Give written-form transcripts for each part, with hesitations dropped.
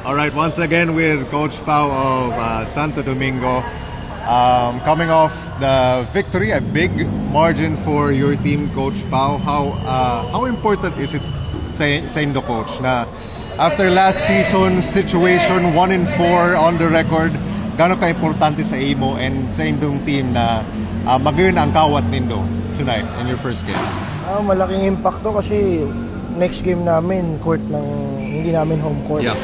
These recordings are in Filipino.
All right, once again with Coach Pau of Santo Domingo. Coming off the victory, a big margin for your team, Coach Pau. How important is it sa inyo, Coach, na after last season situation, 1-4 on the record, gano'n ka-importante sa imo and sa inyong team na magayon ang kawat nindo tonight in your first game? Malaking impact to kasi next game namin, court ng hindi namin home court. Yeah.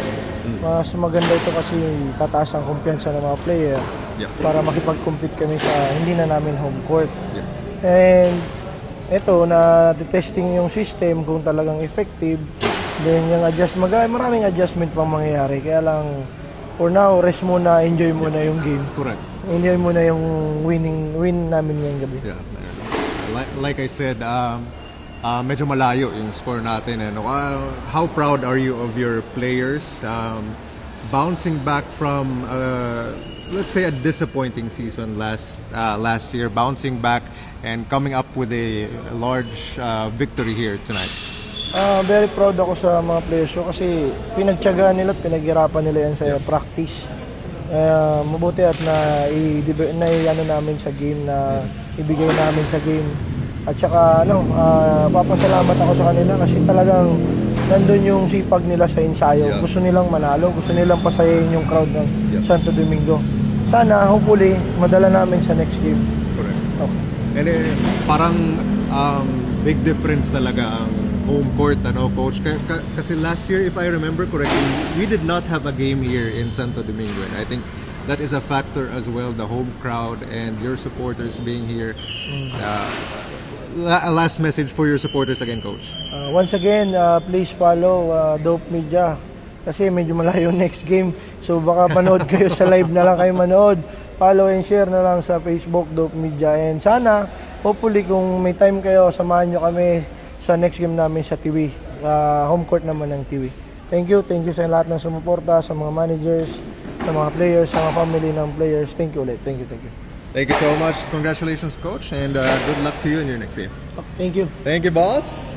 Mas maganda ito kasi tataas ang kumpiyansa ng mga player para makipag-compete kami sa hindi na namin home court. Yeah. And ito, na-testing yung system kung talagang effective. Then yung maraming adjustment pang mangyayari. Kaya lang, for now, rest muna, enjoy muna yung game. Correct. Enjoy muna yung win namin ngayong gabi. Yeah. Like I said, medyo malayo yung score natin. How proud are you of your players? Bouncing back from, let's say, a disappointing season last year, bouncing back and coming up with a large victory here tonight. Very proud ako sa mga players ko kasi pinagtiyagaan nila at pinaghirapan nila yan sa practice. Mabuti at na namin sa game, na ibigay namin sa game. At saka papasalamat ako sa kanila kasi talagang nandun yung sipag nila sa ensayo. Yeah. Gusto nilang manalo, gusto nilang pasayahin yung crowd ng Santo Domingo. Sana, hopefully, madala namin sa next game. Correct. Okay. And parang big difference talaga ang home court, Coach? Kasi last year, if I remember correctly, we did not have a game here in Santo Domingo. And I think that is a factor as well, the home crowd and your supporters being here. A last message for your supporters again, Coach. Once again, please follow Dope Media kasi medyo malayo next game. So baka panood kayo sa live na lang kayo manood. Follow and share na lang sa Facebook, Dope Media. And sana, hopefully kung may time kayo, samahan nyo kami sa next game namin sa TV. Home court naman ng TV. Thank you sa lahat ng sumuporta, sa mga managers, sa mga players, sa mga family ng players. Thank you ulit. Thank you. Thank you so much. Congratulations, Coach, and good luck to you in your next game. Thank you. Thank you, boss.